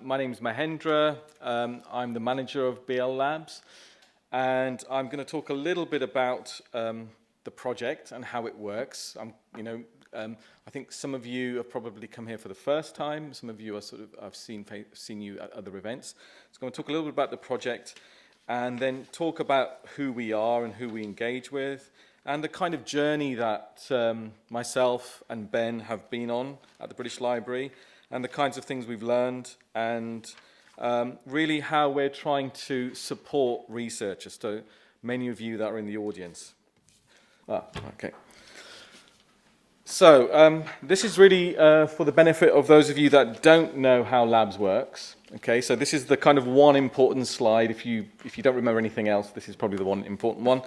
My name is Mahendra. I'm the manager of BL Labs, and I'm going to talk a little bit about the project and how it works. I think some of you have probably come here for the first time. Some of you are I've seen you at other events. So I'm going to talk a little bit about the project, and then talk about who we are and who we engage with, and the kind of journey that myself and Ben have been on at the British Library, and the kinds of things we've learned, and really how we're trying to support researchers, so many of you that are in the audience. Okay. So this is really for the benefit of those of you that don't know how labs works. Okay, so this is the kind of one important slide. If you don't remember anything else, this is probably the one important one.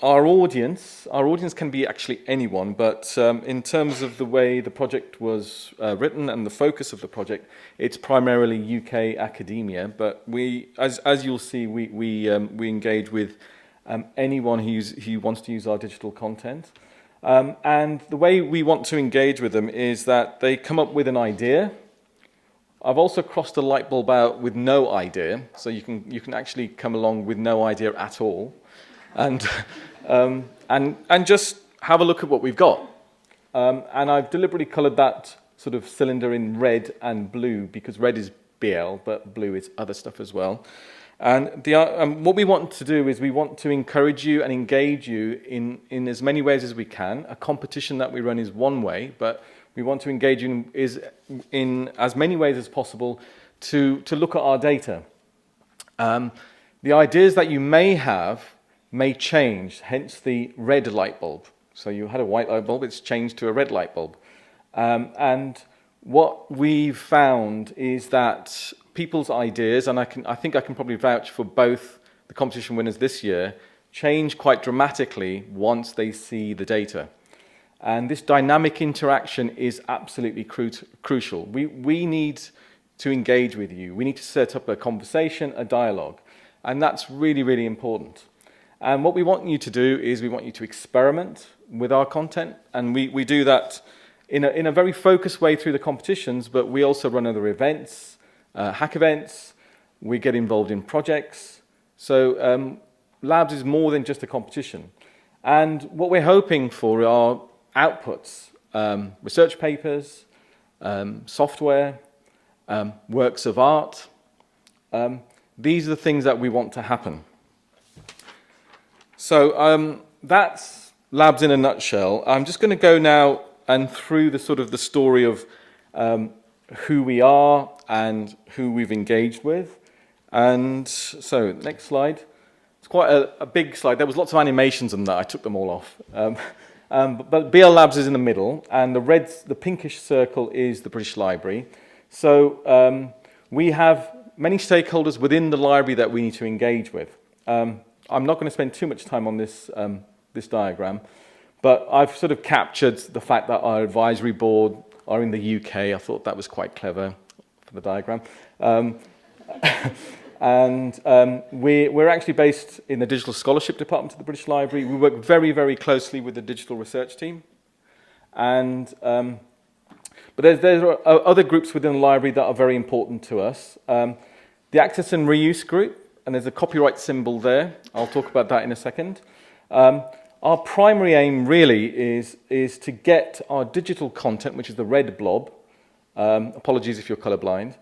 Our audience can be actually anyone, but in terms of the way the project was written and the focus of the project, it's primarily UK academia. But we, as you'll see, we engage with anyone who wants to use our digital content. And the way we want to engage with them is that they come up with an idea. I've also crossed a light bulb out with no idea, so you can actually come along with no idea at all. And just have a look at what we've got. And I've deliberately coloured that sort of cylinder in red and blue because red is BL, but blue is other stuff as well. And what we want to do is we want to encourage you and engage you in as many ways as we can. A competition that we run is one way, but we want to engage you in as many ways as possible to look at our data. The ideas that you may have may change, hence the red light bulb. So you had a white light bulb, it's changed to a red light bulb. And what we've found is that people's ideas, and I think I can probably vouch for both the competition winners this year, change quite dramatically once they see the data. And this dynamic interaction is absolutely crucial. We need to engage with you. We need to set up a conversation, a dialogue. And that's really, really important. And what we want you to do is we want you to experiment with our content, and we do that in a very focused way through the competitions, but we also run other events, hack events, we get involved in projects. So Labs is more than just a competition. And what we're hoping for are outputs, research papers, software, works of art. These are the things that we want to happen. So that's Labs in a nutshell. I'm just going to go now and through the story of who we are and who we've engaged with. And so next slide. It's quite a big slide. There was lots of animations on that. I took them all off. But BL Labs is in the middle, and the pinkish circle is the British Library. So we have many stakeholders within the library that we need to engage with. I'm not going to spend too much time on this diagram, but I've sort of captured the fact that our advisory board are in the UK. I thought that was quite clever for the diagram. We're actually based in the Digital Scholarship Department of the British Library. We work very, very closely with the digital research team. But there are other groups within the library that are very important to us. The Access and Reuse group, and there's a copyright symbol there. I'll talk about that in a second. Our primary aim really is to get our digital content, which is the red blob. Apologies if you're colorblind.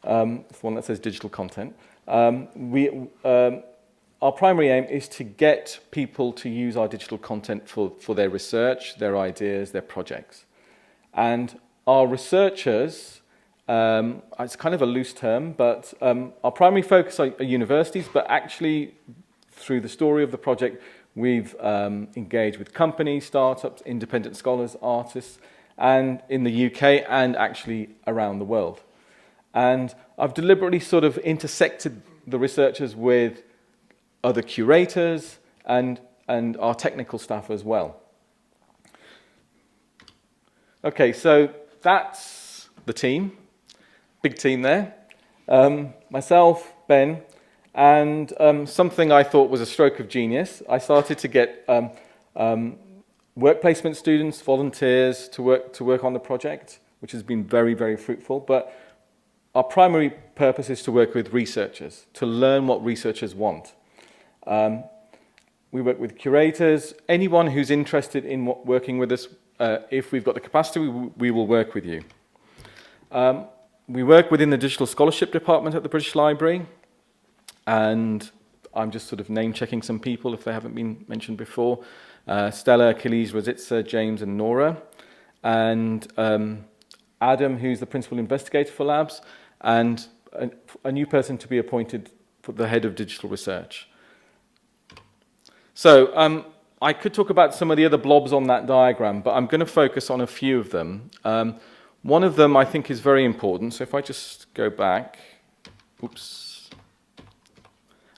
It's the one that says digital content. Our primary aim is to get people to use our digital content for their research, their ideas, their projects. And our researchers, it's kind of a loose term, but our primary focus are universities, but actually through the story of the project, we've engaged with companies, startups, independent scholars, artists, and in the UK and actually around the world. And I've deliberately sort of intersected the researchers with other curators and our technical staff as well. Okay, so that's the team. Big team there. Myself, Ben, and something I thought was a stroke of genius. I started to get work placement students, volunteers to work on the project. which has been very, very fruitful. But our primary purpose is to work with researchers, to learn what researchers want. We work with curators, anyone who's interested in working with us. If we've got the capacity, we will work with you. We work within the Digital Scholarship Department at the British Library, and I'm just sort of name-checking some people if they haven't been mentioned before. Stella, Achilles, Rositza, James, and Nora. And Adam, who's the Principal Investigator for Labs, and a new person to be appointed for the Head of Digital Research. So I could talk about some of the other blobs on that diagram, but I'm going to focus on a few of them. One of them I think is very important. So if I just go back, oops,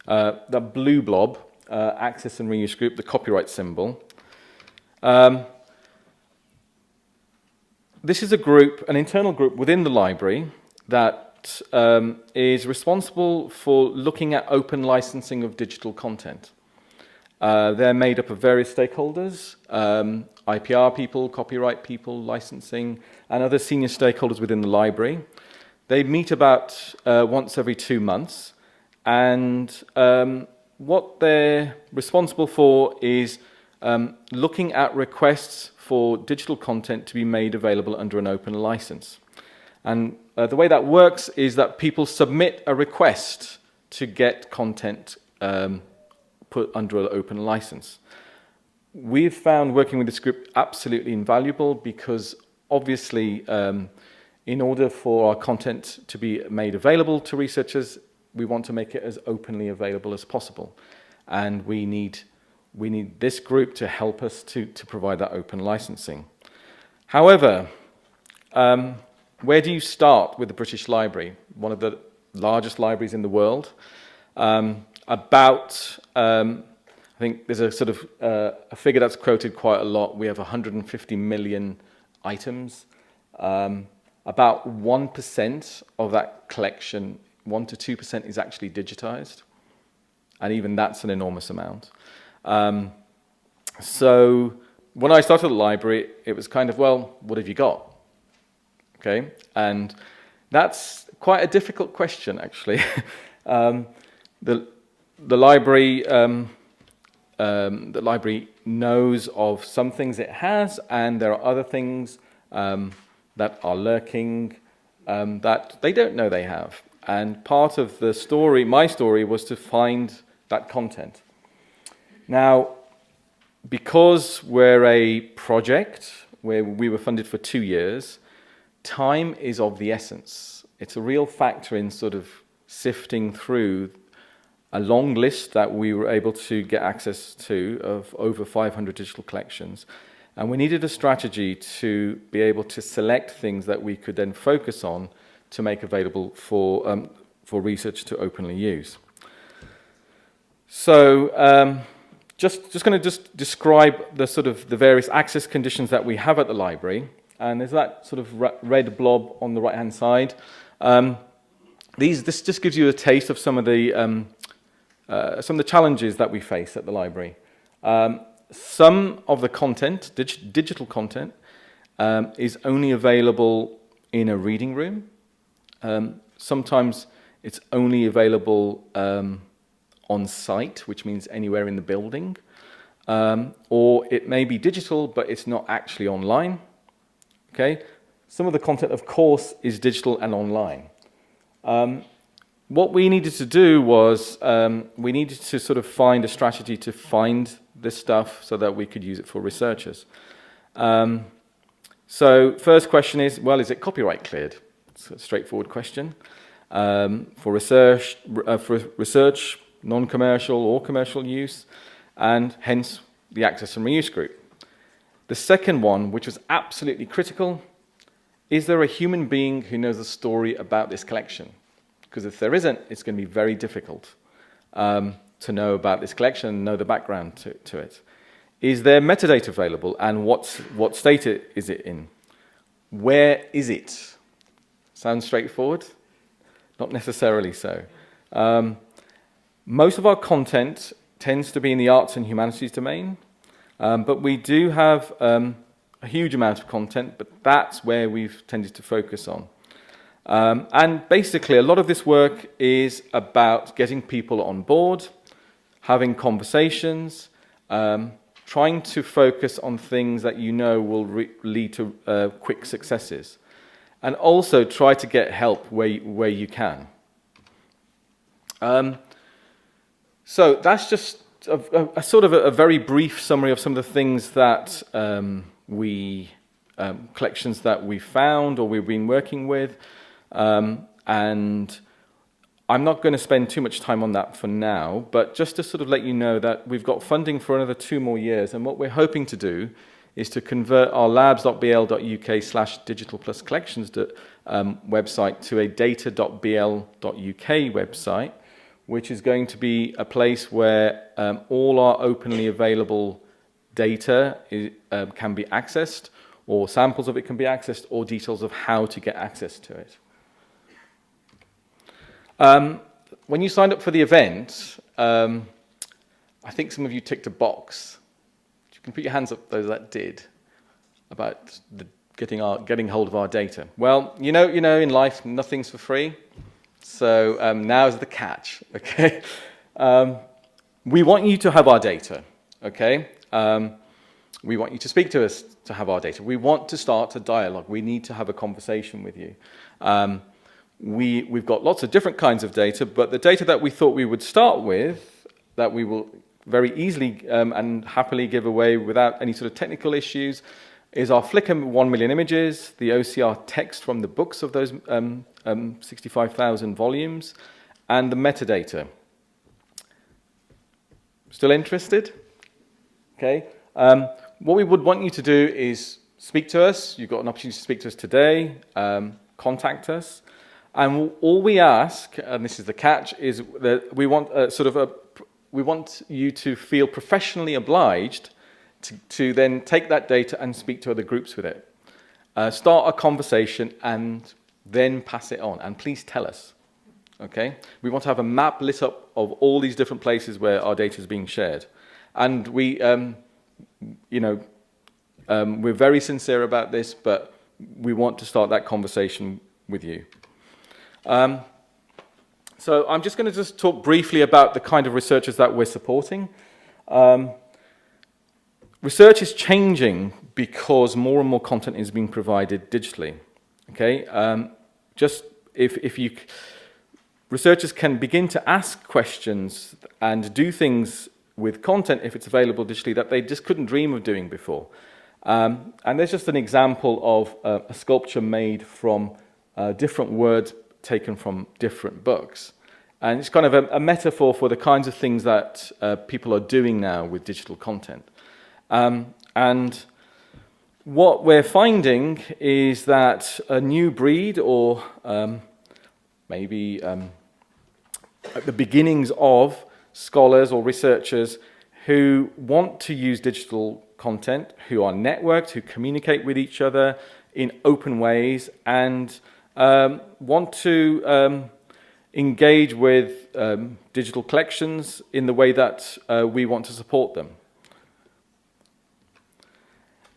the blue blob, access and reuse group, the copyright symbol. This is a group, an internal group within the library that is responsible for looking at open licensing of digital content. They're made up of various stakeholders, IPR people, copyright people, licensing, and other senior stakeholders within the library. They meet about once every 2 months, and what they're responsible for is looking at requests for digital content to be made available under an open license. And the way that works is that people submit a request to get content put under an open license. We've found working with this group absolutely invaluable because obviously in order for our content to be made available to researchers, we want to make it as openly available as possible. And we need this group to help us to provide that open licensing. However, where do you start with the British Library? One of the largest libraries in the world. I think there's a sort of a figure that's quoted quite a lot. We have 150 million items. About 1% of that collection, 1 to 2%, is actually digitized. And even that's an enormous amount. So when I started the library, it was kind of, well, what have you got? Okay, and that's quite a difficult question, actually. The library knows of some things it has, and there are other things that are lurking that they don't know they have. And part of the story, my story, was to find that content. Now, because we're a project where we were funded for 2 years, time is of the essence. It's a real factor in sort of sifting through a long list that we were able to get access to of over 500 digital collections. And we needed a strategy to be able to select things that we could then focus on to make available for research to openly use. So just going to describe the sort of the various access conditions that we have at the library. And there's that sort of red blob on the right-hand side. This just gives you a taste of some of the challenges that we face at the library. Some of the content, digital content, is only available in a reading room. Sometimes it's only available on site, which means anywhere in the building. Or it may be digital, but it's not actually online. Okay? Some of the content, of course, is digital and online. What we needed to do was we needed to sort of find a strategy to find this stuff so that we could use it for researchers. So first question is, well, is it copyright cleared? It's a straightforward question. For research, non-commercial or commercial use, and hence the access and reuse group. The second one, which was absolutely critical, is there a human being who knows the story about this collection? Because if there isn't, it's going to be very difficult to know about this collection and know the background to it. Is there metadata available, and what state is it in? Where is it? Sounds straightforward? Not necessarily so. Most of our content tends to be in the arts and humanities domain, but we do have a a huge amount of content, but that's where we've tended to focus on. And basically, a lot of this work is about getting people on board, having conversations, trying to focus on things that you know will lead to quick successes, and also try to get help where you can. So that's just a sort of a very brief summary of some of the things that collections that we found or we've been working with. And I'm not going to spend too much time on that for now, but just to sort of let you know that we've got funding for another 2 more years, and what we're hoping to do is to convert our labs.bl.uk/digital+collections website to a data.bl.uk website, which is going to be a place where all our openly available data can be accessed, or samples of it can be accessed, or details of how to get access to it. When you signed up for the event, I think some of you ticked a box. You can put your hands up, those that did, about getting hold of our data. Well, you know, in life, nothing's for free. So now's the catch, okay? We want you to have our data, okay? We want you to speak to us to have our data. We want to start a dialogue. We need to have a conversation with you. We've got lots of different kinds of data, but the data that we thought we would start with, that we will very easily and happily give away without any sort of technical issues, is our Flickr 1 million images, the OCR text from the books of those 65,000 volumes, and the metadata. Still interested? Okay. What we would want you to do is speak to us. You've got an opportunity to speak to us today. Contact us. And all we ask, and this is the catch, is that we want we want you to feel professionally obliged to then take that data and speak to other groups with it. Start a conversation and then pass it on. And please tell us. Okay? We want to have a map lit up of all these different places where our data is being shared. And we're very sincere about this, but we want to start that conversation with you. So I'm just going to just talk briefly about the kind of researchers that we're supporting. Research is changing because more and more content is being provided digitally. Okay, researchers can begin to ask questions and do things with content if it's available digitally that they just couldn't dream of doing before. And there's just an example of a sculpture made from different words taken from different books. And it's kind of a metaphor for the kinds of things that people are doing now with digital content. And what we're finding is that a new breed, or maybe at the beginnings of scholars or researchers who want to use digital content, who are networked, who communicate with each other in open ways, and want to engage with digital collections in the way that we want to support them.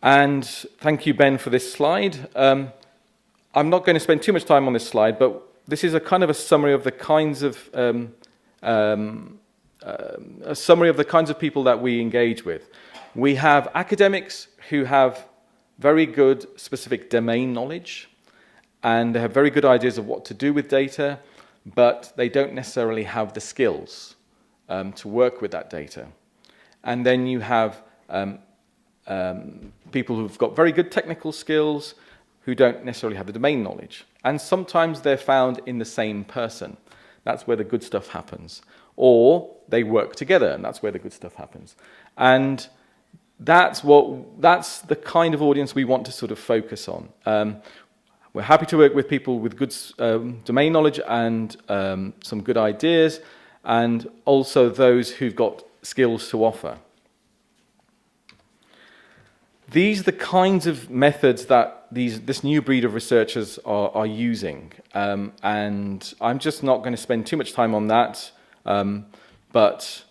And thank you, Ben, for this slide. I'm not going to spend too much time on this slide, but this is a kind of a summary of the kinds of people that we engage with. We have academics who have very good specific domain knowledge, and they have very good ideas of what to do with data, but they don't necessarily have the skills to work with that data. And then you have people who've got very good technical skills who don't necessarily have the domain knowledge. And sometimes they're found in the same person. That's where the good stuff happens. Or they work together, and that's where the good stuff happens. And that's the kind of audience we want to sort of focus on. We're happy to work with people with good domain knowledge and some good ideas, and also those who've got skills to offer. These are the kinds of methods that this new breed of researchers are using. And I'm just not going to spend too much time on that. But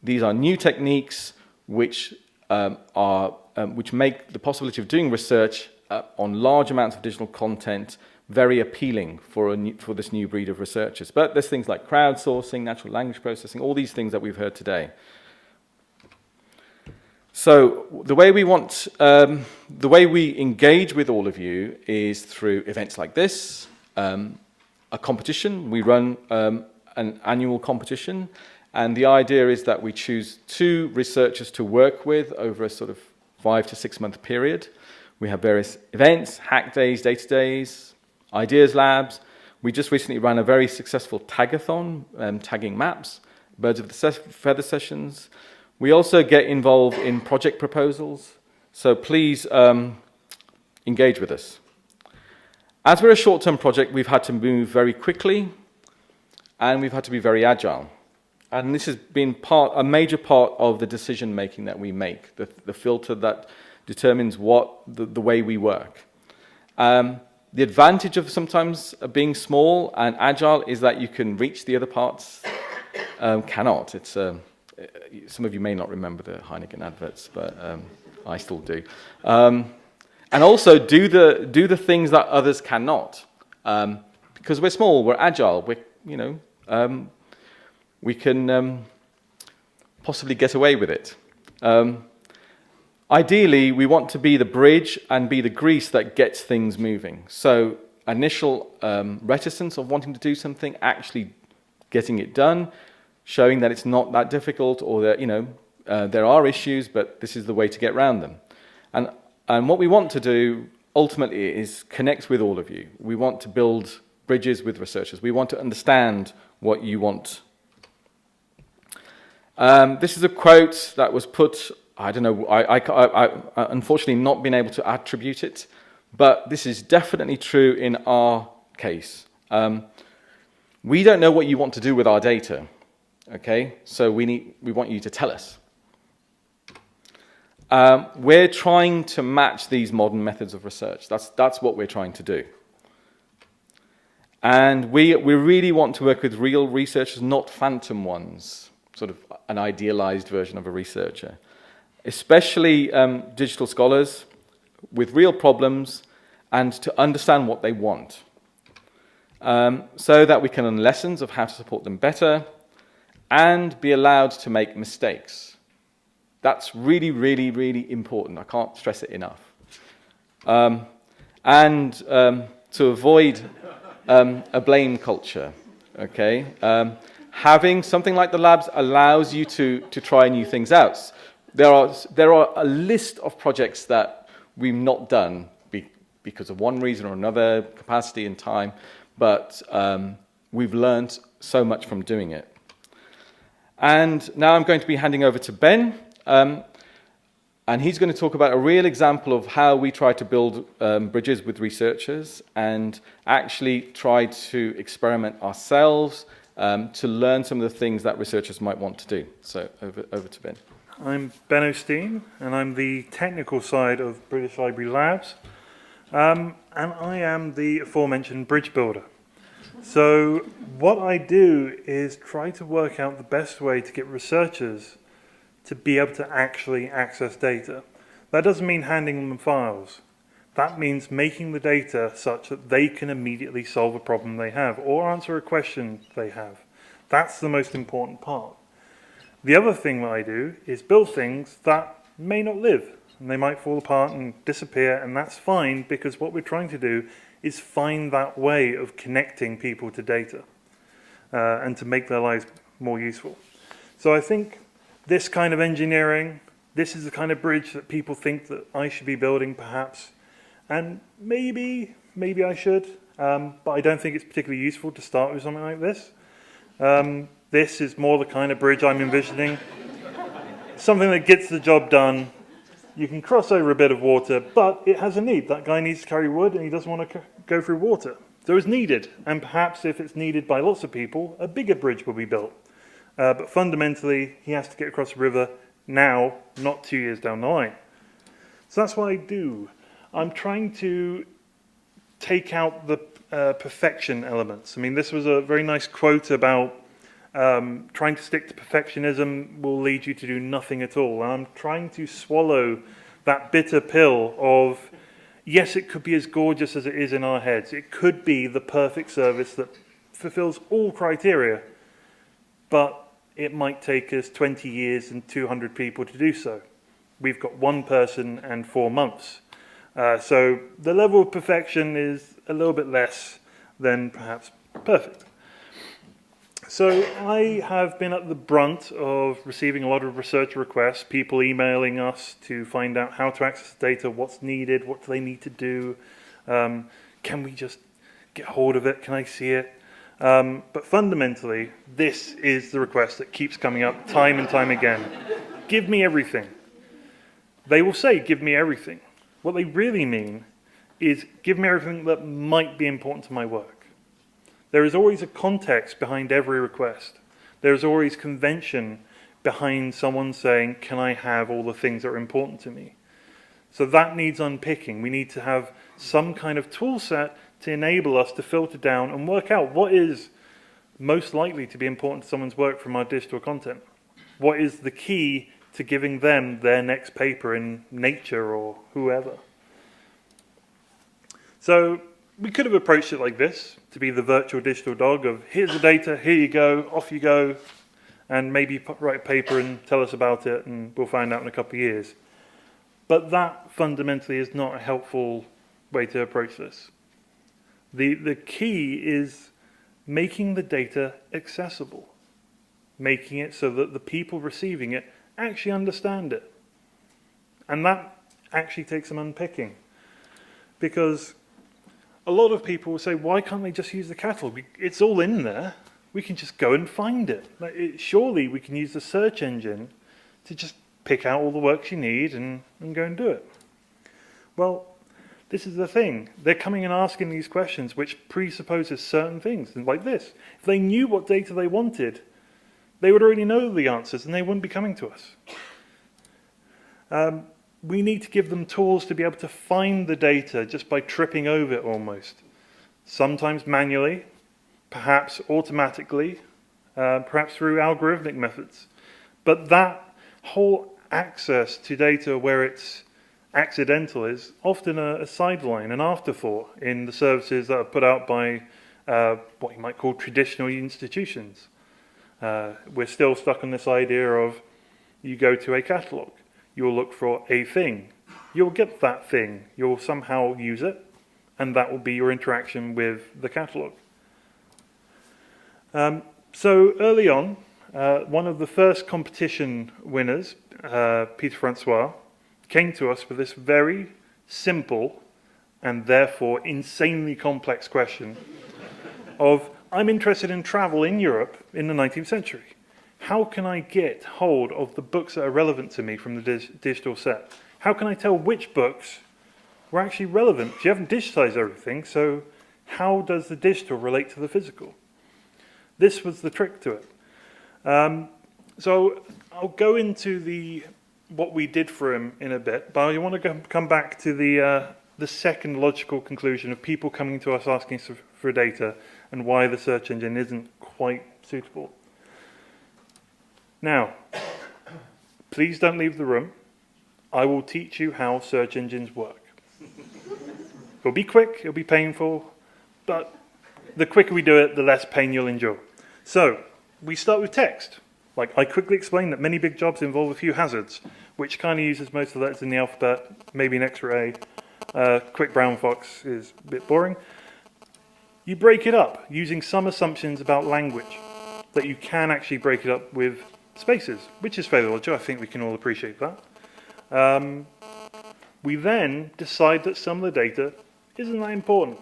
these are new techniques which are which make the possibility of doing research on large amounts of digital content very appealing for this new breed of researchers. But there's things like crowdsourcing, natural language processing, all these things that we've heard today. So the way we engage with all of you is through events like this, a competition. We run an annual competition, and the idea is that we choose 2 researchers to work with over a sort of 5 to 6 month period. We have various events, hack days, data days, ideas labs. We just recently ran a very successful tagathon, tagging maps, birds of the feather sessions. We also get involved in project proposals, so please engage with us. As we're a short-term project, we've had to move very quickly, and we've had to be very agile. And this has been a major part of the decision-making that we make, the filter that determines the way we work. The advantage of sometimes being small and agile is that you can reach the other parts cannot. It's some of you may not remember the Heineken adverts, but I still do. And also do the things that others cannot, because we're small, we're agile, we can possibly get away with it. Ideally, we want to be the bridge and be the grease that gets things moving. So initial reticence of wanting to do something, actually getting it done, showing that it's not that difficult, or that there are issues, but this is the way to get around them. And what we want to do ultimately is connect with all of you. We want to build bridges with researchers. We want to understand what you want. This is a quote that was put, I don't know, I unfortunately not been able to attribute it, but this is definitely true in our case. We don't know what you want to do with our data, okay? So we want you to tell us. We're trying to match these modern methods of research. That's what we're trying to do. And we really want to work with real researchers, not phantom ones, sort of an idealized version of a researcher. Especially digital scholars with real problems, and to understand what they want. So that we can learn lessons of how to support them better, and be allowed to make mistakes. That's really, really, really important. I can't stress it enough. And to avoid a blame culture, okay? Having something like the labs allows you to try new things out. There are a list of projects that we've not done because of one reason or another, capacity and time, but we've learned so much from doing it. And now I'm going to be handing over to Ben, and he's going to talk about a real example of how we try to build bridges with researchers and actually try to experiment ourselves to learn some of the things that researchers might want to do. So over to Ben. I'm Ben O'Steen, and I'm the technical side of British Library Labs, and I am the aforementioned bridge builder. So what I do is try to work out the best way to get researchers to be able to actually access data. That doesn't mean handing them files. That means making the data such that they can immediately solve a problem they have or answer a question they have. That's the most important part. The other thing that I do is build things that may not live, and they might fall apart and disappear, and that's fine, because what we're trying to do is find that way of connecting people to data and to make their lives more useful. So I think this kind of engineering, this is the kind of bridge that people think that I should be building, perhaps, and maybe I should, but I don't think it's particularly useful to start with something like this. This is more the kind of bridge I'm envisioning. Something that gets the job done. You can cross over a bit of water, but it has a need. That guy needs to carry wood, and he doesn't want to go through water. So it's needed, and perhaps if it's needed by lots of people, a bigger bridge will be built. But fundamentally, he has to get across the river now, not 2 years down the line. So that's what I do. I'm trying to take out the perfection elements. I mean, this was a very nice quote about trying to stick to perfectionism will lead you to do nothing at all. And I'm trying to swallow that bitter pill of, yes, it could be as gorgeous as it is in our heads. It could be the perfect service that fulfills all criteria, but it might take us 20 years and 200 people to do so. We've got one person and 4 months. So the level of perfection is a little bit less than perhaps perfect. So I have been at the brunt of receiving a lot of research requests, people emailing us to find out how to access data, what's needed, what do they need to do, can we just get hold of it, can I see it? But fundamentally, this is the request that keeps coming up time and time again. Give me everything. They will say, give me everything. What they really mean is, give me everything that might be important to my work. There is always a context behind every request. There is always convention behind someone saying, can I have all the things that are important to me? So that needs unpicking. We need to have some kind of tool set to enable us to filter down and work out what is most likely to be important to someone's work from our digital content. What is the key to giving them their next paper in Nature or whoever? So we could have approached it like this, to be the virtual digital dog of, here's the data, here you go, off you go, and maybe write a paper and tell us about it, and we'll find out in a couple of years. But that fundamentally is not a helpful way to approach this. The key is making the data accessible, making it so that the people receiving it actually understand it. And that actually takes some unpicking, because a lot of people will say, why can't they just use the catalogue? It's all in there. We can just go and find it. Surely we can use the search engine to just pick out all the works you need and go and do it. Well, this is the thing. They're coming and asking these questions which presupposes certain things, like this. If they knew what data they wanted, they would already know the answers and they wouldn't be coming to us. We need to give them tools to be able to find the data just by tripping over it almost. Sometimes manually, perhaps automatically, perhaps through algorithmic methods. But that whole access to data where it's accidental is often a sideline, an afterthought in the services that are put out by what you might call traditional institutions. We're still stuck on this idea of you go to a catalogue. You'll look for a thing. You'll get that thing. You'll somehow use it, and that will be your interaction with the catalogue. So early on, one of the first competition winners, Peter Francois, came to us with this very simple and therefore insanely complex question of, I'm interested in travel in Europe in the 19th century. How can I get hold of the books that are relevant to me from the digital set? How can I tell which books were actually relevant? You haven't digitized everything, so how does the digital relate to the physical? This was the trick to it. So I'll go into what we did for him in a bit, but I want to come back to the second logical conclusion of people coming to us asking for data and why the search engine isn't quite suitable. Now, please don't leave the room. I will teach you how search engines work. It'll be quick, it'll be painful, but the quicker we do it, the less pain you'll endure. So, we start with text. Like, I quickly explained that many big jobs involve a few hazards, which kind of uses most of the letters in the alphabet, maybe an extra A. Quick brown fox is a bit boring. You break it up using some assumptions about language, that you can actually break it up with spaces, which is fairly logical. I think we can all appreciate that. We then decide that some of the data isn't that important.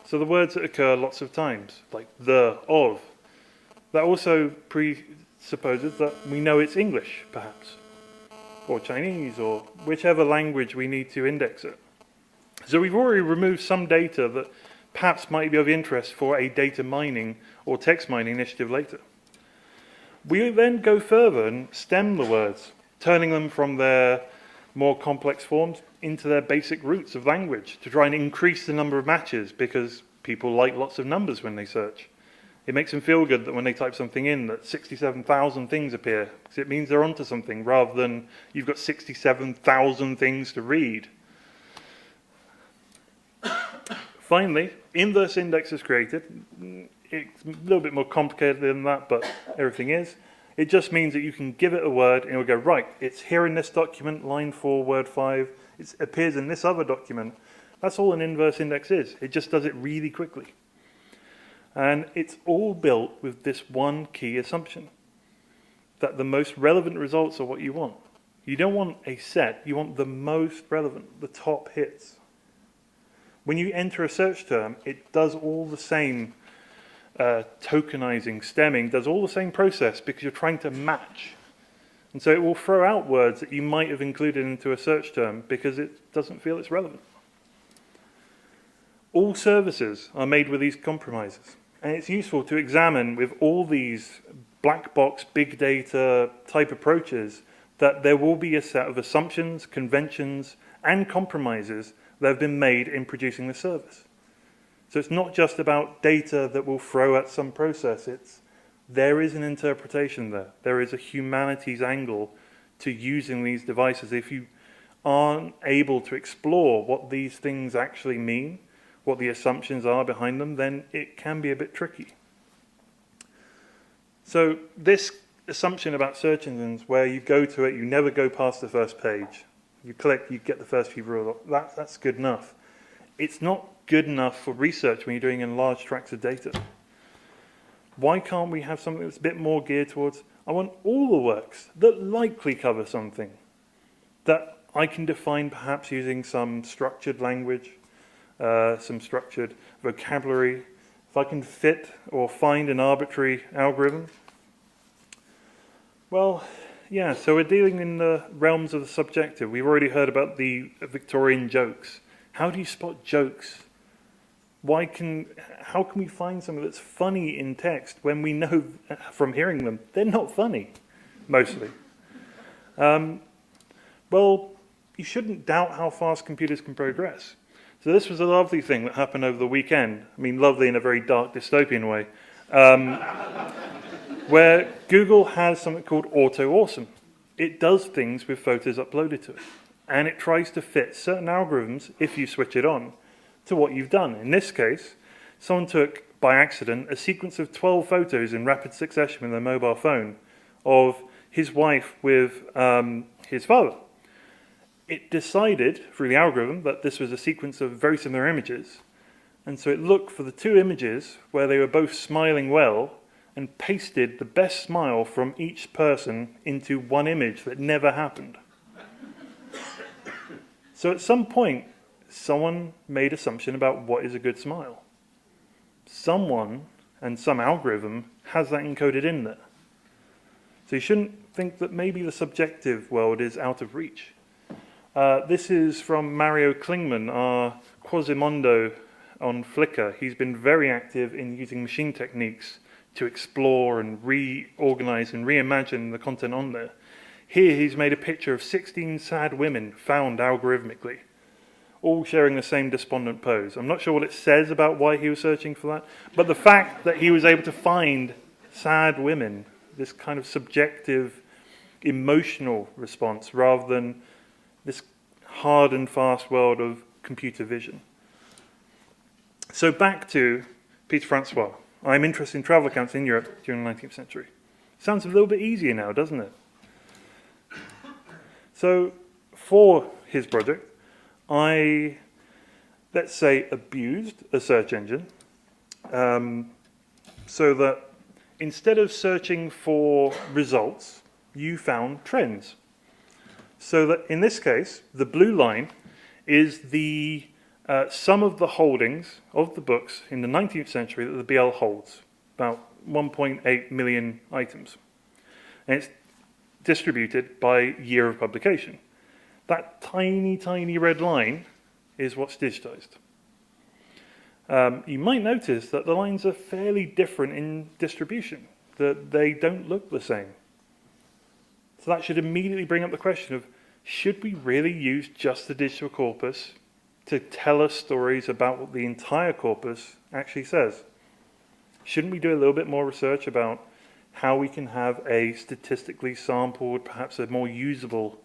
So the words that occur lots of times, like the, of, that also presupposes that we know it's English, perhaps, or Chinese, or whichever language we need to index it. So we've already removed some data that perhaps might be of interest for a data mining or text mining initiative later. We then go further and stem the words, turning them from their more complex forms into their basic roots of language to try and increase the number of matches, because people like lots of numbers when they search. It makes them feel good that when they type something in that 67,000 things appear, because it means they're onto something rather than you've got 67,000 things to read. Finally, inverse index is created. It's a little bit more complicated than that, but everything is. It just means that you can give it a word and it will go, right, it's here in this document, line 4, word 5. It appears in this other document. That's all an inverse index is. It just does it really quickly. And it's all built with this one key assumption, that the most relevant results are what you want. You don't want a set, you want the most relevant, the top hits. When you enter a search term, it does all the same tokenizing, stemming, does all the same process because you're trying to match. And so it will throw out words that you might have included into a search term because it doesn't feel it's relevant. All services are made with these compromises. And it's useful to examine with all these black box, big data type approaches that there will be a set of assumptions, conventions, and compromises that have been made in producing the service. So it's not just about data that will throw at some process. There is an interpretation there. There is a humanities angle to using these devices. If you aren't able to explore what these things actually mean, what the assumptions are behind them, then it can be a bit tricky. So this assumption about search engines, where you go to it, you never go past the first page. You click, you get the first few results. That's good enough. It's not good enough for research when you're doing in large tracts of data. Why can't we have something that's a bit more geared towards, I want all the works that likely cover something, that I can define perhaps using some structured language, some structured vocabulary, if I can fit or find an arbitrary algorithm. Well, yeah, so we're dealing in the realms of the subjective. We've already heard about the Victorian jokes. How do you spot jokes? How can we find something that's funny in text when we know from hearing them they're not funny, mostly? Well, you shouldn't doubt how fast computers can progress. So this was a lovely thing that happened over the weekend. I mean, lovely in a very dark, dystopian way. Where Google has something called Auto Awesome. It does things with photos uploaded to it. And it tries to fit certain algorithms, if you switch it on, to what you've done. In this case, someone took, by accident, a sequence of 12 photos in rapid succession with their mobile phone of his wife with his father. It decided, through the algorithm, that this was a sequence of very similar images. And so it looked for the two images where they were both smiling well and pasted the best smile from each person into one image that never happened. So at some point, someone made an assumption about what is a good smile. Someone and some algorithm has that encoded in there. So you shouldn't think that maybe the subjective world is out of reach. This is from Mario Klingman, our Quasimodo on Flickr. He's been very active in using machine techniques to explore and reorganize and reimagine the content on there. Here he's made a picture of 16 sad women found algorithmically, all sharing the same despondent pose. I'm not sure what it says about why he was searching for that, but the fact that he was able to find sad women, this kind of subjective, emotional response, rather than this hard and fast world of computer vision. So back to Peter Francois. I'm interested in travel accounts in Europe during the 19th century. Sounds a little bit easier now, doesn't it? So for his project, I, let's say, abused a search engine so that instead of searching for results, you found trends. So that in this case, the blue line is the sum of the holdings of the books in the 19th century that the BL holds, about 1.8 million items. And it's distributed by year of publication. That tiny, tiny red line is what's digitized. You might notice that the lines are fairly different in distribution, that they don't look the same. So that should immediately bring up the question of, should we really use just the digital corpus to tell us stories about what the entire corpus actually says? shouldn't we do a little bit more research about how we can have a statistically sampled, perhaps a more usable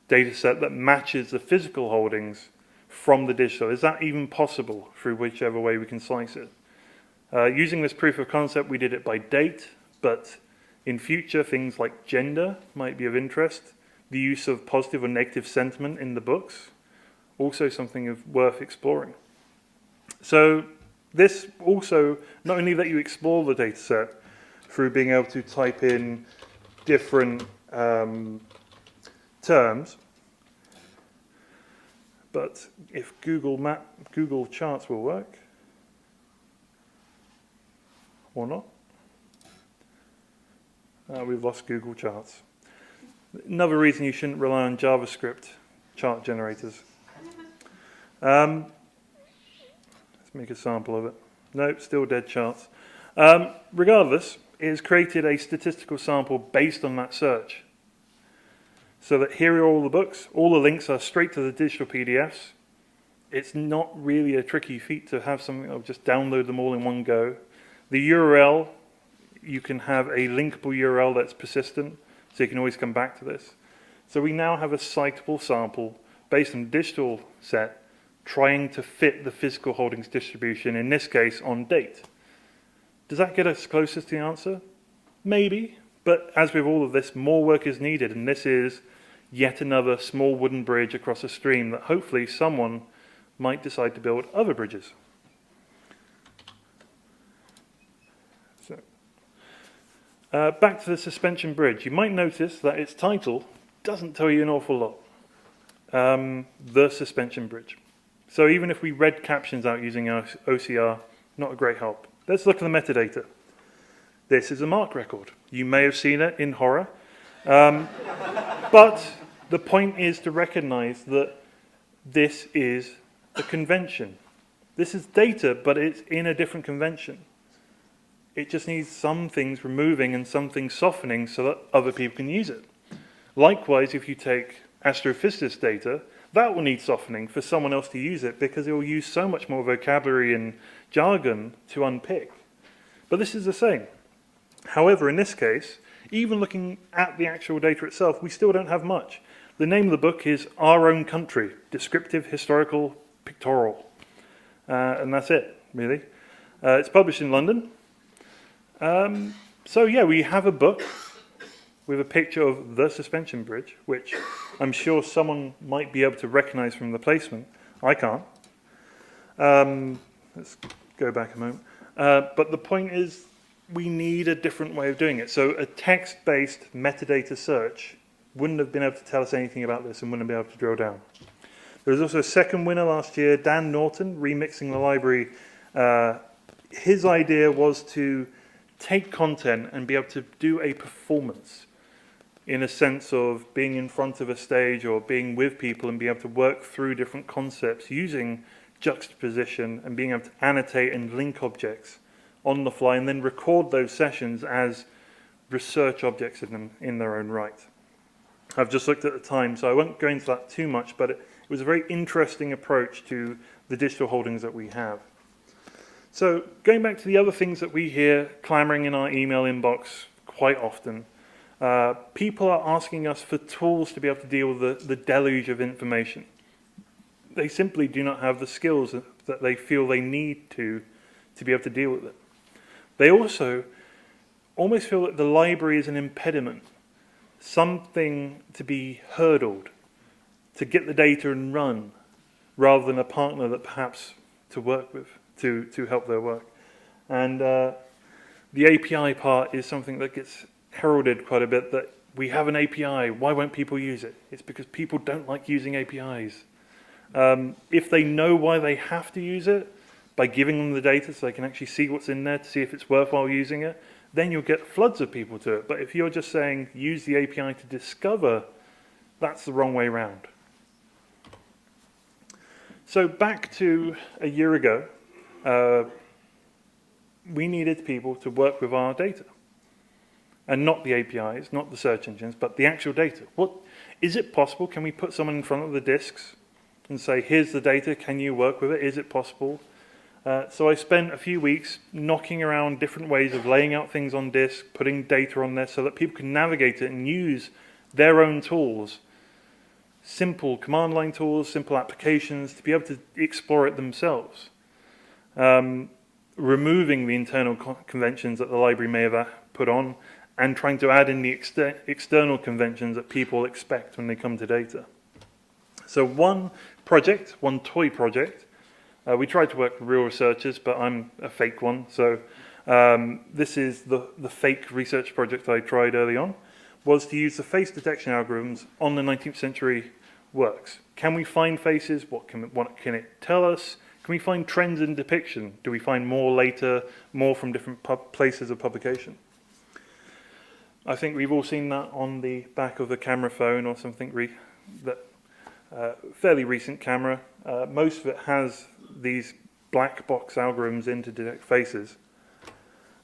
data set that matches the physical holdings from the digital? Is that even possible through whichever way we can slice it? Using this proof of concept, we did it by date, but in future, things like gender might be of interest. The use of positive or negative sentiment in the books, also something worth exploring. So this also not only let you explore the data set through being able to type in different terms, but if Google Charts will work, or not. We've lost Google Charts. Another reason you shouldn't rely on JavaScript chart generators. Let's make a sample of it. Nope, still dead charts. Regardless, it has created a statistical sample based on that search. So that here are all the books. All the links are straight to the digital PDFs. It's not really a tricky feat to have something that'll just download them all in one go. The URL, you can have a linkable URL that's persistent, so you can always come back to this. So we now have a citable sample based on the digital set, trying to fit the physical holdings distribution, in this case on date. Does that get us closest to the answer? Maybe, but as with all of this, more work is needed, and this is yet another small wooden bridge across a stream that hopefully someone might decide to build other bridges. Back to the suspension bridge. You might notice that its title doesn't tell you an awful lot. The suspension bridge. So even if we read captions out using our OCR, not a great help. Let's look at the metadata. This is a mark record. You may have seen it in horror. But the point is to recognize that this is a convention. This is data, but it's in a different convention. It just needs some things removing and some things softening so that other people can use it. Likewise, if you take astrophysicist data, that will need softening for someone else to use it because it will use so much more vocabulary and jargon to unpick. But this is the same. However, in this case, even looking at the actual data itself, we still don't have much. The name of the book is Our Own Country, Descriptive, Historical, Pictorial. And that's it, really. It's published in London. So yeah, we have a book with a picture of the suspension bridge, which I'm sure someone might be able to recognize from the placement. I can't. Let's go back a moment. But the point is, we need a different way of doing it. So a text-based metadata search wouldn't have been able to tell us anything about this and wouldn't be able to drill down. There was also a second winner last year, Dan Norton, Remixing the Library. His idea was to take content and be able to do a performance in a sense of being in front of a stage or being with people and being able to work through different concepts using juxtaposition and being able to annotate and link objects on the fly and then record those sessions as research objects in their own right. I've just looked at the time, so I won't go into that too much, but it was a very interesting approach to the digital holdings that we have. So going back to the other things that we hear clamoring in our email inbox quite often, people are asking us for tools to be able to deal with the deluge of information. They simply do not have the skills that they feel they need to be able to deal with it. They also almost feel that the library is an impediment, something to be hurdled, to get the data and run, rather than a partner that perhaps to work with, to help their work. And the API part is something that gets heralded quite a bit, that we have an API, why won't people use it? It's because people don't like using APIs. If they know why they have to use it, by giving them the data so they can actually see what's in there to see if it's worthwhile using it, then you'll get floods of people to it. But if you're just saying, use the API to discover, that's the wrong way around. So back to a year ago, we needed people to work with our data. And not the APIs, not the search engines, but the actual data. Is it possible? Can we put someone in front of the disks and say, here's the data, can you work with it? Is it possible? So I spent a few weeks knocking around different ways of laying out things on disk, putting data on there so that people can navigate it and use their own tools, simple command line tools, simple applications, to be able to explore it themselves. Removing the internal conventions that the library may have put on and trying to add in the external conventions that people expect when they come to data. So one toy project, we tried to work with real researchers, but I'm a fake one. So this is the fake research project I tried early on, was to use the face detection algorithms on the 19th century works. Can we find faces? What can it tell us? Can we find trends in depiction? Do we find more later, more from different places of publication? I think we've all seen that on the back of the camera phone or something, fairly recent camera. Most of it has these black box algorithms in to detect faces.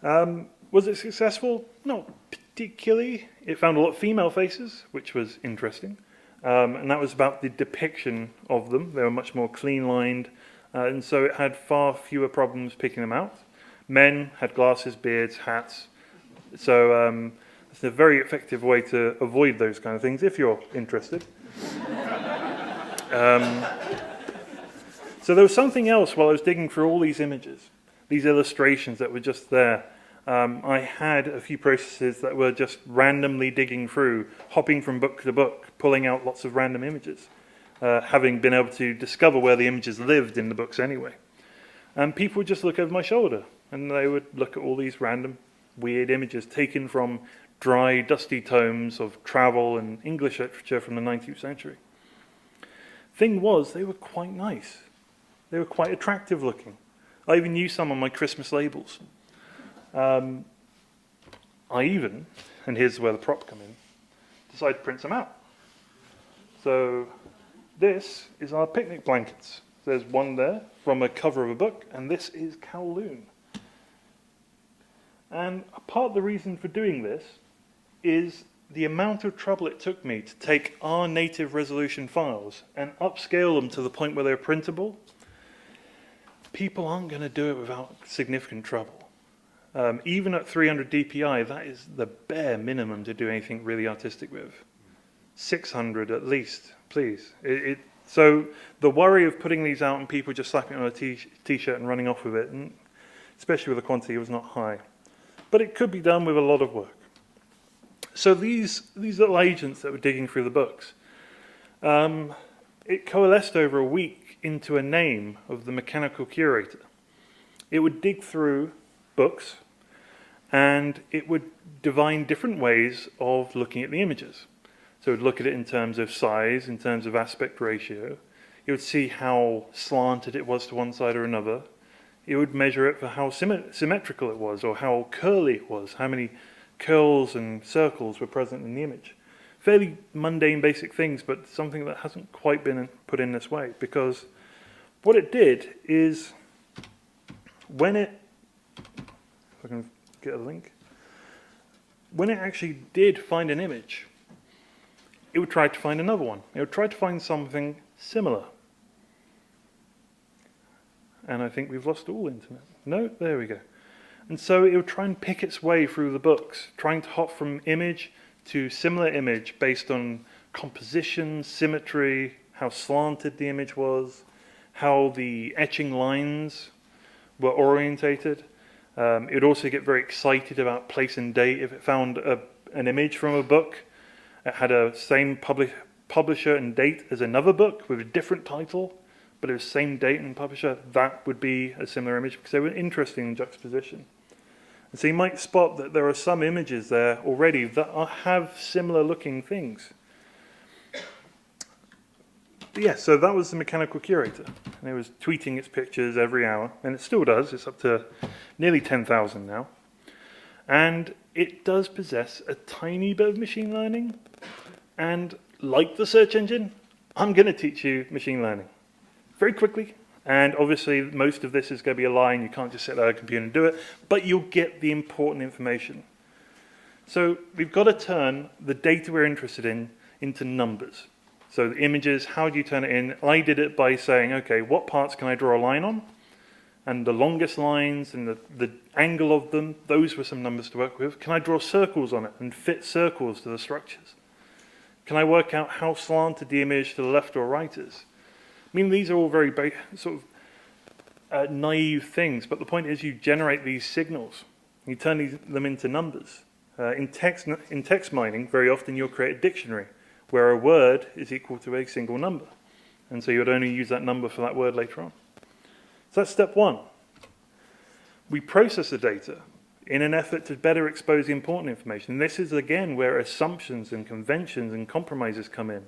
Was it successful? Not particularly. It found a lot of female faces, which was interesting. And that was about the depiction of them. They were much more clean-lined, and so it had far fewer problems picking them out. Men had glasses, beards, hats. So it's a very effective way to avoid those kind of things, if you're interested. So there was something else while I was digging through all these images, these illustrations that were just there. I had a few processes that were just randomly digging through, hopping from book to book, pulling out lots of random images, having been able to discover where the images lived in the books anyway. And people would just look over my shoulder, and they would look at all these random, weird images taken from dry, dusty tomes of travel and English literature from the 19th century. Thing was, they were quite nice. They were quite attractive looking. I even used some on my Christmas labels. I even, and here's where the props come in, decided to print some out. So this is our picnic blankets. There's one there from a cover of a book, and this is Kowloon. And part of the reason for doing this is the amount of trouble it took me to take our native resolution files and upscale them to the point where they're printable. People aren't going to do it without significant trouble. Even at 300 dpi, that is the bare minimum to do anything really artistic with. 600 at least, please. So the worry of putting these out and people just slapping it on a t-shirt and running off with it, and especially with the quantity, was not high. But it could be done with a lot of work. So these little agents that were digging through the books, it coalesced over a week into a name of the Mechanical Curator. It would dig through books, and it would divine different ways of looking at the images. So it would look at it in terms of size, in terms of aspect ratio. It would see how slanted it was to one side or another. It would measure it for how symmetrical it was, or how curly it was, how many curls and circles were present in the image. Fairly mundane, basic things, but something that hasn't quite been put in this way, because what it did is, when it, if I can get a link, when it actually did find an image, it would try to find another one. It would try to find something similar. And I think we've lost all internet. No, there we go. And so it would try and pick its way through the books, trying to hop from image to similar image based on composition, symmetry, how slanted the image was, how the etching lines were orientated. It would also get very excited about place and date. If it found an image from a book, it had a same publisher and date as another book with a different title, but it was same date and publisher, that would be a similar image because they were interesting in juxtaposition. And so you might spot that there are some images there already that have similar looking things. But yeah, so that was the Mechanical Curator. And it was tweeting its pictures every hour, and it still does. It's up to nearly 10,000 now. And it does possess a tiny bit of machine learning. And like the search engine, I'm going to teach you machine learning very quickly. And obviously, most of this is going to be a lie, and you can't just sit there at a computer and do it, but you'll get the important information. So we've got to turn the data we're interested in into numbers. So the images, how do you turn it in? I did it by saying, okay, what parts can I draw a line on? And the longest lines and the angle of them, those were some numbers to work with. Can I draw circles on it and fit circles to the structures? Can I work out how slanted the image to the left or right is? I mean, these are all very sort of naive things, but the point is you generate these signals. You turn them into numbers. In text mining, very often you'll create a dictionary where a word is equal to a single number. And so you would only use that number for that word later on. So that's step one. We process the data in an effort to better expose the important information. And this is, again, where assumptions and conventions and compromises come in.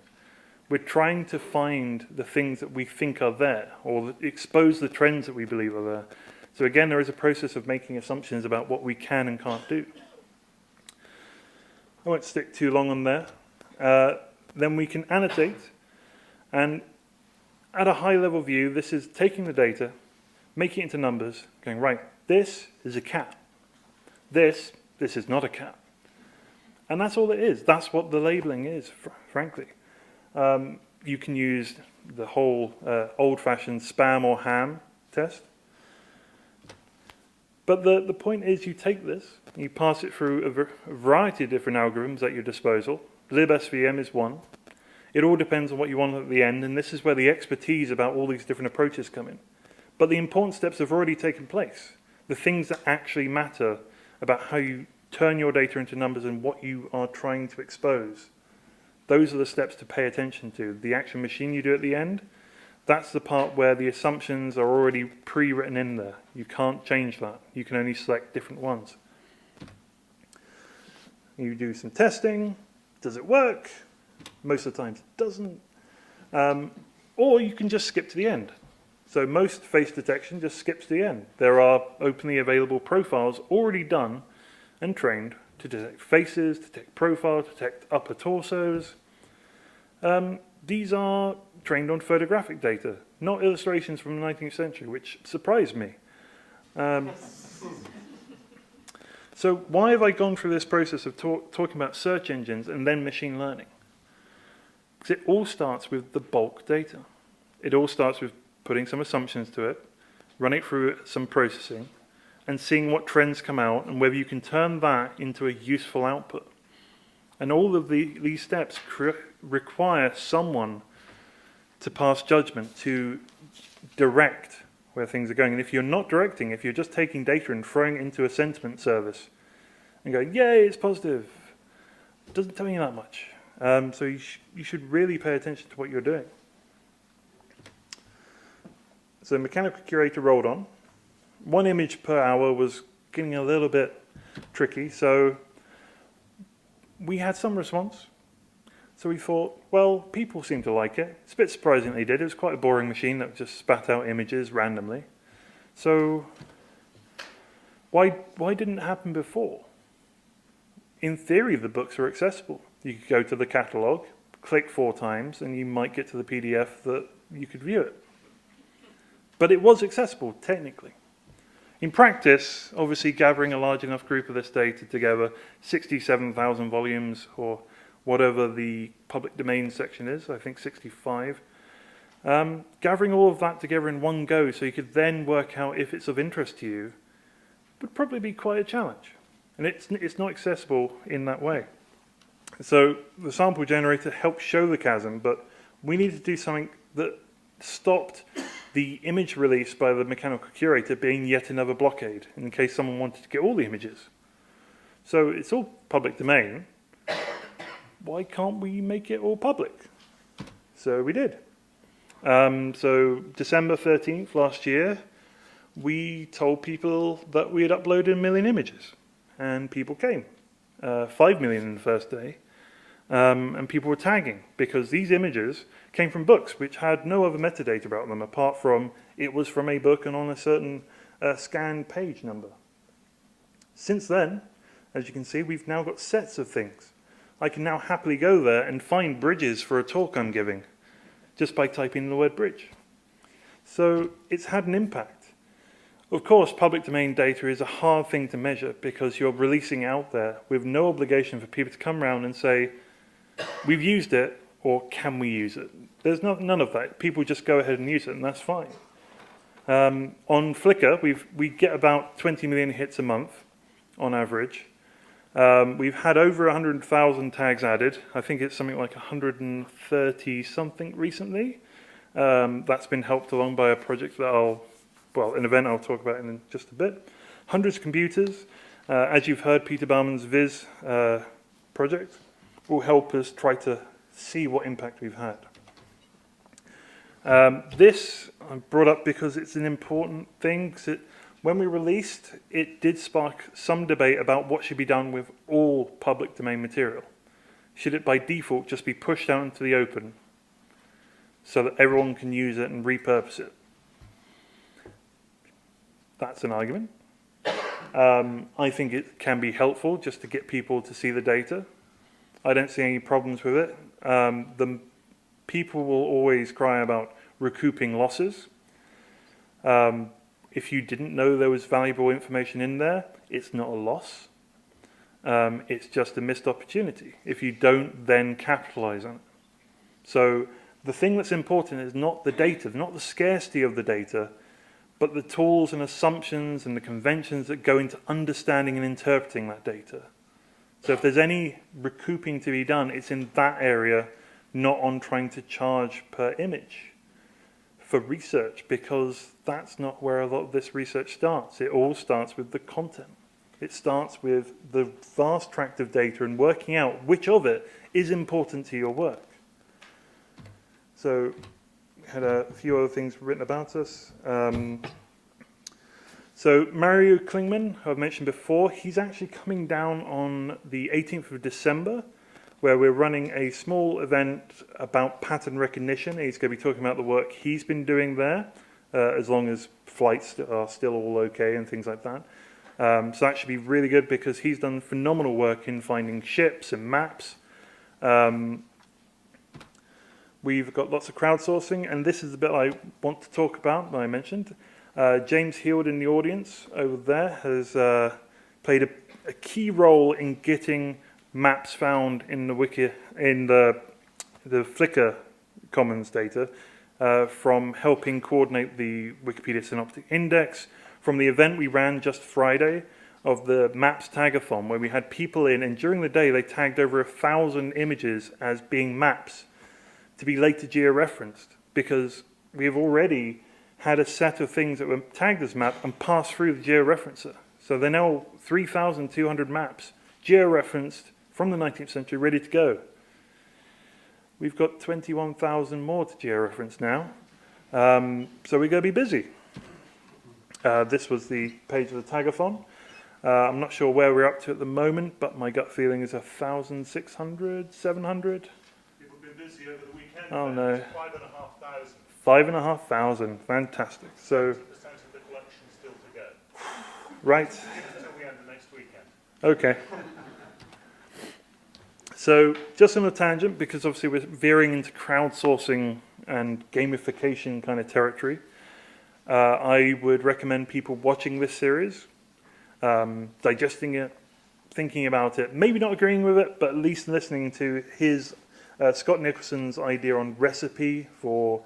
We're trying to find the things that we think are there, or expose the trends that we believe are there. So again, there is a process of making assumptions about what we can and can't do. I won't stick too long on there. Then we can annotate, and at a high-level view, this is taking the data, making it into numbers, going, right, this is a cat. This is not a cat. And that's all it is. That's what the labeling is, frankly. You can use the whole old-fashioned spam or ham test. But the point is you take this, you pass it through a variety of different algorithms at your disposal. libsvm is one. It all depends on what you want at the end, and this is where the expertise about all these different approaches come in. But the important steps have already taken place. The things that actually matter about how you turn your data into numbers and what you are trying to expose. Those are the steps to pay attention to. The actual machine you do at the end, that's the part where the assumptions are already pre-written in there. You can't change that. You can only select different ones. You do some testing. Does it work? Most of the times it doesn't. Or you can just skip to the end. So most face detection just skips to the end. There are openly available profiles already done and trained to detect faces, detect profiles, detect upper torsos. These are trained on photographic data, not illustrations from the 19th century, which surprised me. So why have I gone through this process of talking about search engines and then machine learning? Because it all starts with the bulk data. It all starts with putting some assumptions to it, running it through some processing, and seeing what trends come out and whether you can turn that into a useful output. And all of these steps require someone to pass judgment, to direct where things are going. And if you're not directing, if you're just taking data and throwing it into a sentiment service and going, yay, it's positive, it doesn't tell you that much. So you should really pay attention to what you're doing. So Mechanical Curator rolled on. 1 image per hour was getting a little bit tricky, so we had some response. So we thought, well, people seem to like it. It's a bit surprising they did. It was quite a boring machine that just spat out images randomly. So why didn't it happen before? In theory, the books are accessible. You could go to the catalogue, click 4 times, and you might get to the PDF that you could view it. But it was accessible, technically. In practice, obviously gathering a large enough group of this data together, 67,000 volumes, or whatever the public domain section is, I think 65, gathering all of that together in one go so you could then work out if it's of interest to you would probably be quite a challenge. And it's not accessible in that way. So the sample generator helped show the chasm, but we needed to do something that stopped the image release by the Mechanical Curator being yet another blockade in case someone wanted to get all the images. So it's all public domain. Why can't we make it all public? So we did. So December 13th last year, we told people that we had uploaded 1 million images, and people came. 5 million in the first day. And people were tagging because these images came from books which had no other metadata about them apart from it was from a book and on a certain scanned page number. Since then, as you can see, we've now got sets of things. I can now happily go there and find bridges for a talk I'm giving just by typing the word bridge. So it's had an impact. Of course, public domain data is a hard thing to measure because you're releasing out there with no obligation for people to come around and say, we've used it, or can we use it? There's none of that. People just go ahead and use it, and that's fine. On Flickr, we get about 20 million hits a month on average. We've had over 100,000 tags added. I think it's something like 130 something recently. That's been helped along by a project that an event I'll talk about in just a bit. Hundreds of computers. As you've heard, Peter Bauman's Viz project will help us try to see what impact we've had. This I brought up because it's an important thing. When we released, it did spark some debate about what should be done with all public domain material. Should it by default just be pushed out into the open so that everyone can use it and repurpose it? That's an argument. I think it can be helpful just to get people to see the data. I don't see any problems with it. The people will always cry about recouping losses. If you didn't know there was valuable information in there, it's not a loss. It's just a missed opportunity if you don't then capitalize on it. So the thing that's important is not the data, not the scarcity of the data, but the tools and assumptions and the conventions that go into understanding and interpreting that data. So if there's any recouping to be done, it's in that area, not on trying to charge per image for research, because that's not where a lot of this research starts. It all starts with the content. It starts with the vast tract of data and working out which of it is important to your work. So we had a few other things written about us. So Mario Klingman, who I've mentioned before, he's actually coming down on the 18th of December, where we're running a small event about pattern recognition. He's going to be talking about the work he's been doing there, as long as flights are still all okay and things like that. So that should be really good because he's done phenomenal work in finding ships and maps. We've got lots of crowdsourcing, and this is the bit I want to talk about that I mentioned. James Heald in the audience over there has played a key role in getting maps found in the wiki, in the Flickr Commons data, from helping coordinate the Wikipedia Synoptic Index, from the event we ran just Friday of the Maps Tagathon, where we had people in, and during the day they tagged over 1,000 images as being maps to be later georeferenced, because we've already had a set of things that were tagged as map and passed through the georeferencer. So they're now 3,200 maps georeferenced from the 19th century, ready to go. We've got 21,000 more to georeference now. So we're going to be busy. This was the page of the Tagathon. I'm not sure where we're up to at the moment, but my gut feeling is 1,600, 700. People have been busy over the weekend. Oh no. 5,500. 5,500, fantastic. So, Percent of the collection still to go. right. Until the end of next weekend. Okay. So, just on a tangent, because obviously we're veering into crowdsourcing and gamification kind of territory, I would recommend people watching this series, digesting it, thinking about it, maybe not agreeing with it, but at least listening to his, Scott Nicholson's idea on recipe for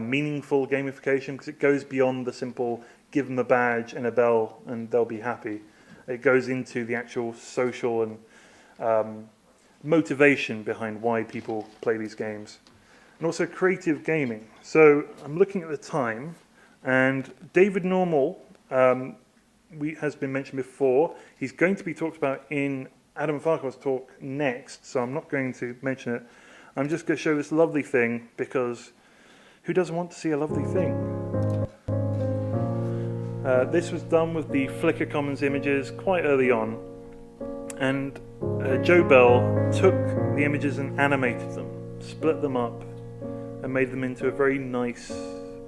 meaningful gamification, because it goes beyond the simple give them a badge and a bell and they'll be happy. It goes into the actual social and motivation behind why people play these games. And also creative gaming. So I'm looking at the time, and David Normal has been mentioned before. He's going to be talked about in Adam Farquhar's talk next, so I'm not going to mention it. I'm just going to show this lovely thing, because who doesn't want to see a lovely thing? This was done with the Flickr Commons images quite early on, and Joe Bell took the images and animated them, split them up, and made them into a very nice,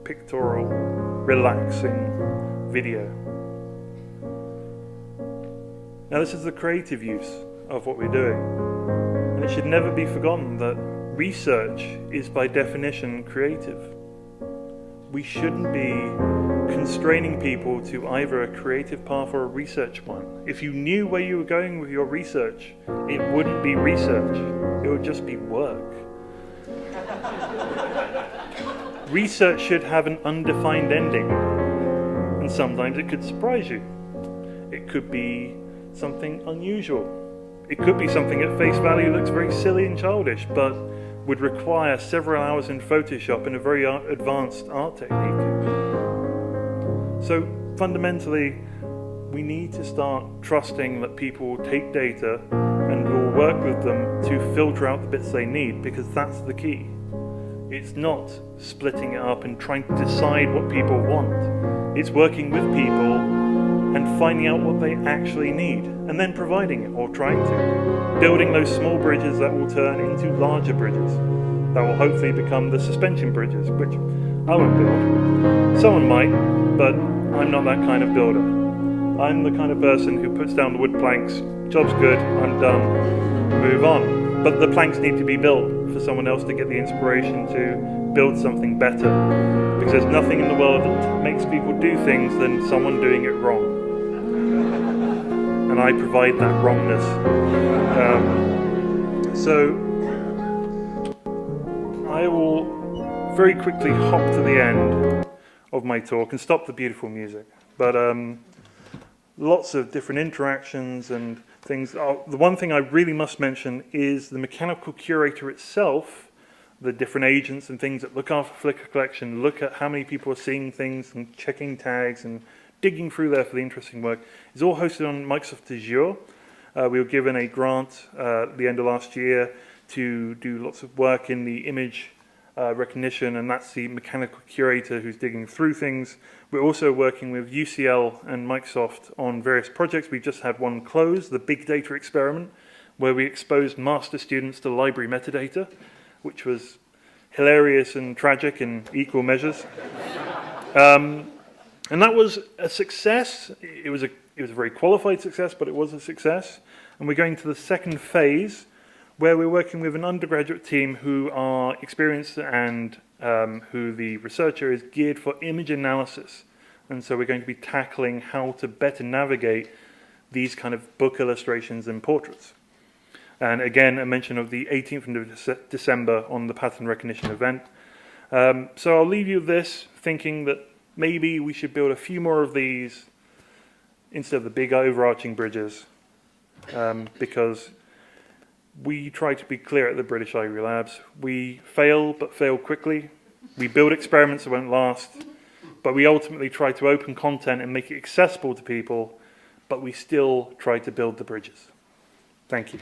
pictorial, relaxing video. Now this is the creative use of what we're doing, and it should never be forgotten that research is by definition creative. We shouldn't be constraining people to either a creative path or a research one. If you knew where you were going with your research, it wouldn't be research, it would just be work. Research should have an undefined ending. And sometimes it could surprise you. It could be something unusual. It could be something at face value looks very silly and childish, but would require several hours in Photoshop and a very advanced art technique. So fundamentally, we need to start trusting that people will take data and will work with them to filter out the bits they need, because that's the key. It's not splitting it up and trying to decide what people want. It's working with people and finding out what they actually need, and then providing it, or trying to. Building those small bridges that will turn into larger bridges, that will hopefully become the suspension bridges, which I won't build. Someone might, but I'm not that kind of builder. I'm the kind of person who puts down the wood planks, job's good, I'm done, move on. But the planks need to be built for someone else to get the inspiration to build something better. Because there's nothing in the world that makes people do things than someone doing it wrong. And I provide that wrongness. So I will very quickly hop to the end of my talk and stop the beautiful music. But lots of different interactions and things. The one thing I really must mention is the Mechanical Curator itself, the different agents and things that look after Flickr collection, look at how many people are seeing things and checking tags and digging through there for the interesting work, is all hosted on Microsoft Azure. We were given a grant at the end of last year to do lots of work in the image recognition, and that's the Mechanical Curator who's digging through things. We're also working with UCL and Microsoft on various projects. We just had one close, the Big Data Experiment, where we exposed master students to library metadata, which was hilarious and tragic in equal measures. And that was a success. It was a very qualified success, but it was a success. And we're going to the second phase, where we're working with an undergraduate team who are experienced and who the researcher is geared for image analysis. And so we're going to be tackling how to better navigate these kind of book illustrations and portraits. And again, a mention of the 18th of December on the pattern recognition event. So I'll leave you with this, thinking that maybe we should build a few more of these instead of the big overarching bridges, because we try to be clear at the British Library Labs. We fail, but fail quickly. We build experiments that won't last, but we ultimately try to open content and make it accessible to people, but we still try to build the bridges. Thank you.